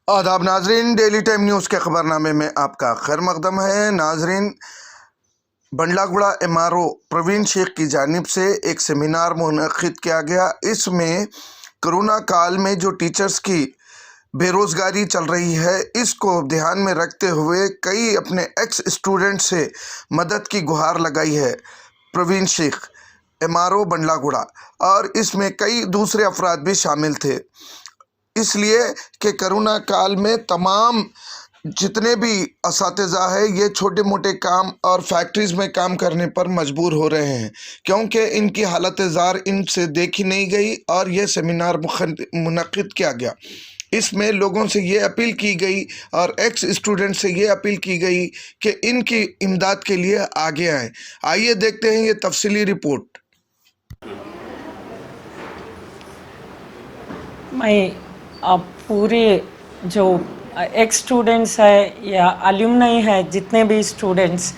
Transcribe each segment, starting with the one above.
आदाब नाजरीन, daily time news के खबरनामे में आपका खैर मकदम है। नाजरीन, बंडलागुड़ा एमआरओ प्रवीण शेख की जानिब से एक सेमिनार मुनक़िद किया गया। इसमें कोरोना काल में जो टीचर्स की बेरोज़गारी चल रही है, इसको ध्यान में रखते हुए कई अपने एक्स स्टूडेंट से मदद की गुहार लगाई है प्रवीण शेख, एमआरओ बंडलागुड़ा। और इसमें कई दूसरे अफराद भी शामिल थे, इसलिए कि कोरोना काल में तमाम जितने भी असातिज़ा है ये छोटे मोटे काम और फैक्ट्रीज़ में काम करने पर मजबूर हो रहे हैं, क्योंकि इनकी हालत ज़ार इनसे देखी नहीं गई। और ये सेमिनार मुनक़िद किया गया। इसमें लोगों से ये अपील की गई और एक्स स्टूडेंट से ये अपील की गई कि इनकी इमदाद के लिए आगे आएँ। आइए देखते हैं ये तफसीली रिपोर्ट। मैं अब पूरे जो एक्स स्टूडेंट्स है या अलुमनाई है, जितने भी स्टूडेंट्स,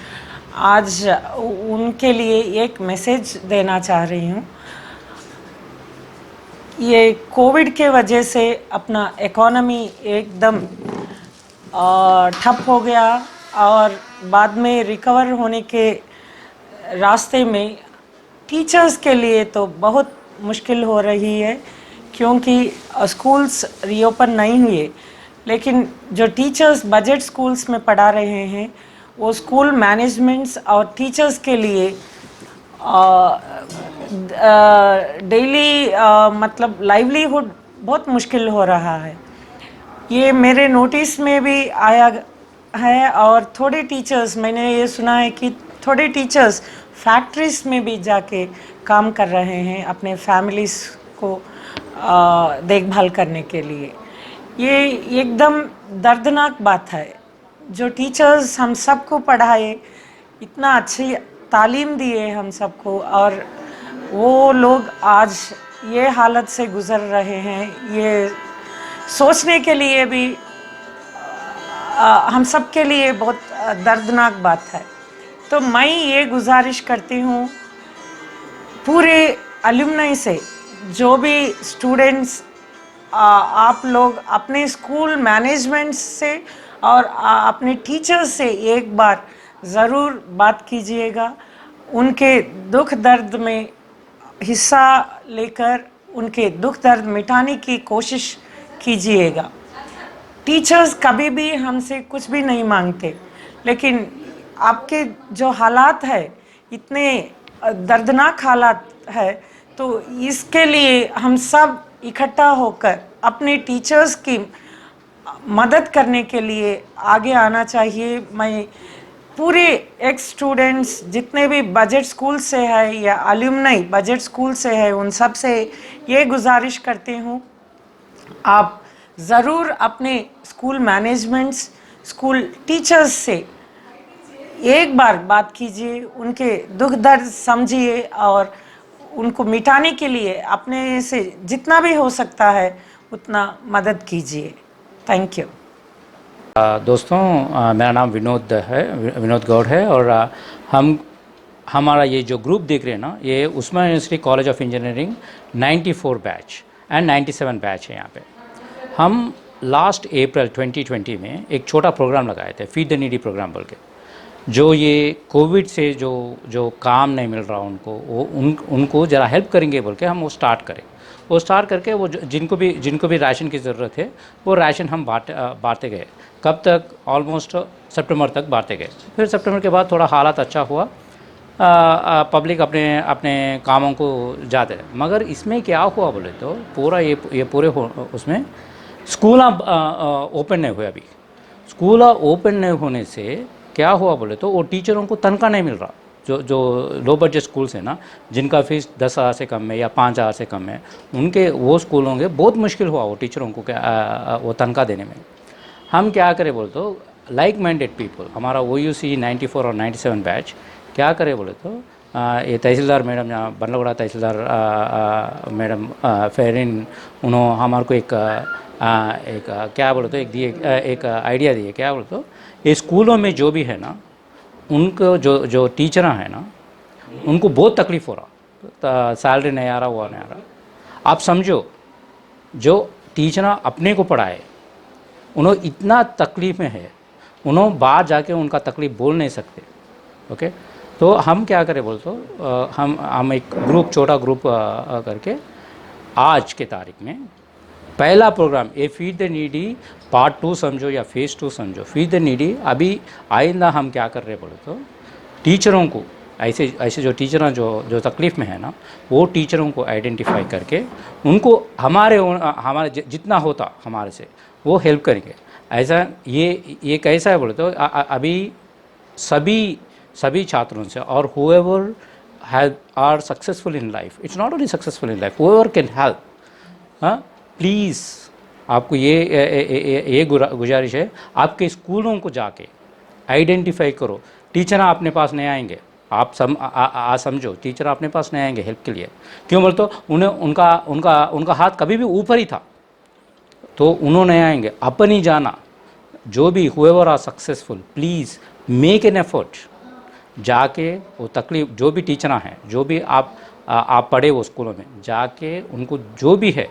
आज उनके लिए एक मैसेज देना चाह रही हूँ। ये कोविड के वजह से अपना इकोनॉमी एकदम ठप हो गया और बाद में रिकवर होने के रास्ते में टीचर्स के लिए तो बहुत मुश्किल हो रही है, क्योंकि स्कूल्स रीओपन नहीं हुए। लेकिन जो टीचर्स बजट स्कूल्स में पढ़ा रहे हैं, वो स्कूल मैनेजमेंट्स और टीचर्स के लिए डेली मतलब लाइवलीहुड बहुत मुश्किल हो रहा है। ये मेरे नोटिस में भी आया है। और थोड़े टीचर्स, मैंने ये सुना है कि थोड़े टीचर्स फैक्ट्रीज में भी जाके काम कर रहे हैं अपने फैमिलीज़ को देखभाल करने के लिए। ये एकदम दर्दनाक बात है। जो टीचर्स हम सबको पढ़ाए, इतना अच्छी तालीम दिए हम सबको, और वो लोग आज ये हालत से गुज़र रहे हैं, ये सोचने के लिए भी हम सब के लिए बहुत दर्दनाक बात है। तो मैं ये गुजारिश करती हूँ पूरे अलुमनाई से, जो भी स्टूडेंट्स, आप लोग अपने स्कूल मैनेजमेंट से और अपने टीचर्स से एक बार ज़रूर बात कीजिएगा। उनके दुख दर्द में हिस्सा लेकर उनके दुख दर्द मिटाने की कोशिश कीजिएगा। टीचर्स कभी भी हमसे कुछ भी नहीं मांगते, लेकिन आपके जो हालात है, इतने दर्दनाक हालात है, तो इसके लिए हम सब इकट्ठा होकर अपने टीचर्स की मदद करने के लिए आगे आना चाहिए। मैं पूरे एक्स स्टूडेंट्स जितने भी बजट स्कूल से है या अलुमनाई बजट स्कूल से है, उन सब से ये गुजारिश करती हूँ, आप ज़रूर अपने स्कूल मैनेजमेंट्स, स्कूल टीचर्स से एक बार बात कीजिए, उनके दुख दर्द समझिए और उनको मिटाने के लिए अपने से जितना भी हो सकता है उतना मदद कीजिए। Thank you. दोस्तों, मेरा नाम विनोद है, विनोद गौड़ है। और हमारा ये जो ग्रुप देख रहे हैं ना, ये Usman university college of engineering 94 batch and 97 batch है। यहाँ पे हम लास्ट अप्रैल 2020 में एक छोटा प्रोग्राम लगाए थे, फीड द नीडी प्रोग्राम बोल के। जो ये कोविड से जो काम नहीं मिल रहा उनको, वो उनको ज़रा हेल्प करेंगे बोल के हम वो स्टार्ट करें। वो स्टार्ट करके वो जिनको भी राशन की ज़रूरत है, वो राशन हम बांटते गए। कब तक? ऑलमोस्ट सितंबर तक बांटते गए। फिर सितंबर के बाद थोड़ा हालात अच्छा हुआ, पब्लिक अपने अपने कामों को जाते रहे। मगर इसमें क्या हुआ बोले तो, पूरा ये पूरे उसमें स्कूल ओपन नहीं हुए। अभी स्कूल ओपन नहीं होने से क्या हुआ बोले तो, वो टीचरों को तनख्वाह नहीं मिल रहा। जो लो बजट स्कूल्स हैं ना, जिनका फीस 10,000 से कम है या 5,000 से कम है, उनके वो स्कूल होंगे, बहुत मुश्किल हुआ वो टीचरों को वो तनख्वाह देने में। हम क्या करें बोले तो, लाइक माइंडेड पीपल, हमारा OUC 94 और 97 बैच क्या करे बोले तो, ये तहसीलदार मैडम, यहाँ बंडलागुड़ा तहसीलदार मैडम फेरिन, उन्होंने हमारे को एक क्या बोले तो एक आइडिया दिए। क्या बोले तो, ये स्कूलों में जो भी है ना, उनको जो टीचर हैं ना, उनको बहुत तकलीफ़ हो रहा, सैलरी नहीं आ रहा, वो नहीं आ रहा। आप समझो, जो टीचर अपने को पढ़ाए उन्होंने इतना तकलीफ़ में है, उन्होंने बाहर जाके उनका तकलीफ़ बोल नहीं सकते। ओके, तो हम क्या करें बोल तो हम एक ग्रुप, छोटा ग्रुप करके आज के तारीख में पहला प्रोग्राम ये फीड द नीडी पार्ट 2 समझो या फेज़ 2 समझो, फीड द नीडी अभी आइंदा हम क्या कर रहे बोले तो टीचरों को ऐसे जो टीचर जो तकलीफ़ में है ना, वो टीचरों को आइडेंटिफाई करके उनको हमारे जितना होता हमारे से वो हेल्प करेंगे। ऐसा ये कैसा है बोले तो अभी सभी छात्रों से और whoever are successful in life, it's not only successful in life, whoever can help, please आपको ये गुजारिश है, आपके स्कूलों को जाके आइडेंटिफाई करो। टीचर अपने पास नहीं आएंगे, आप समझो, टीचर अपने पास नहीं आएंगे हेल्प के लिए। क्यों बोल तो उन्हें उनका हाथ कभी भी ऊपर ही था, तो उन्होंने आएंगे। अपनी जाना जो भी whoever are successful, please make an effort, जाके वो तकलीफ जो भी टीचर हैं, जो भी आप पढ़े वो स्कूलों में जाके उनको जो भी है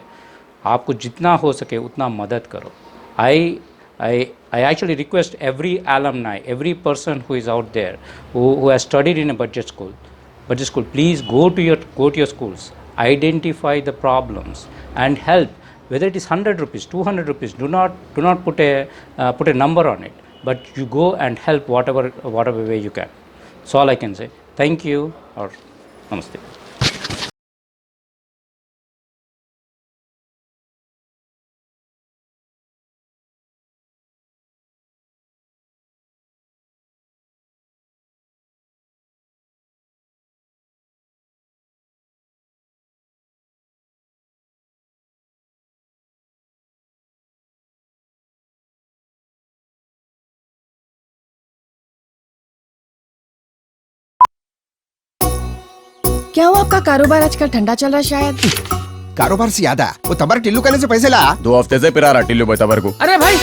आपको जितना हो सके उतना मदद करो। I actually request every alumni, every person who is out there who has studied in a budget school, please go to your schools, identify the problems and help. Whether it is 100 rupees, 200 rupees, do not put a number on it, but you go and help whatever way you can. That's all I can say. Thank you or namaste. क्या हुआ, आपका कारोबार आजकल ठंडा चल रहा है शायद? कारोबार से याद आया, वो तबर टिल्लू कहने से पैसे ला। 2 हफ्ते से पिरा रहा टिल्लू भाई तबर को। अरे भाई,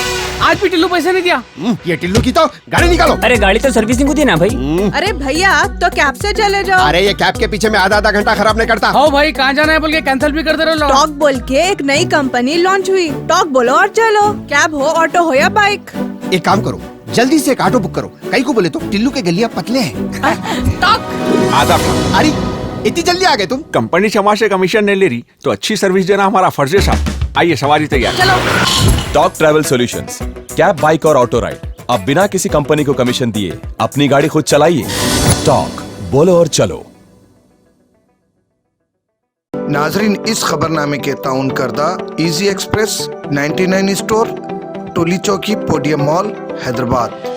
आज भी टिल्लू पैसे नहीं दिया। ये टिल्लू की तो गाड़ी निकालो। अरे गाड़ी तो सर्विसिंग को दी ना भाई। अरे भैया, तो कैब से चले जाओ। अरे ये कैब के पीछे में आधा घंटा खराब नहीं करता। हो भाई, कहाँ जाना है बोल के कैंसिल भी कर दे रहे हो। टॉक बोल के एक नई कंपनी लॉन्च हुई। टॉक बोलो और चलो, कैब हो, ऑटो हो या बाइक। एक काम करो, जल्दी से एक ऑटो बुक करो। कहीं को बोले तो टिल्लू के गलियां पतले हैं। आधा अरे इतनी जल्दी आ गए तुम? कंपनी क्षमा से कमीशन नहीं ले रही तो अच्छी सर्विस देना हमारा फर्ज है साहब। आइए, सवारी तैयार। Talk travel solutions, cab, bike और ऑटो राइड, अब बिना किसी कंपनी को कमीशन दिए अपनी गाड़ी खुद चलाइए। टॉक, बोलो और चलो। नाजरीन, इस खबरनामे के ताउन करदा इजी एक्सप्रेस, 99 स्टोर, टोली चौकी, पोडियम मॉल, हैदराबाद।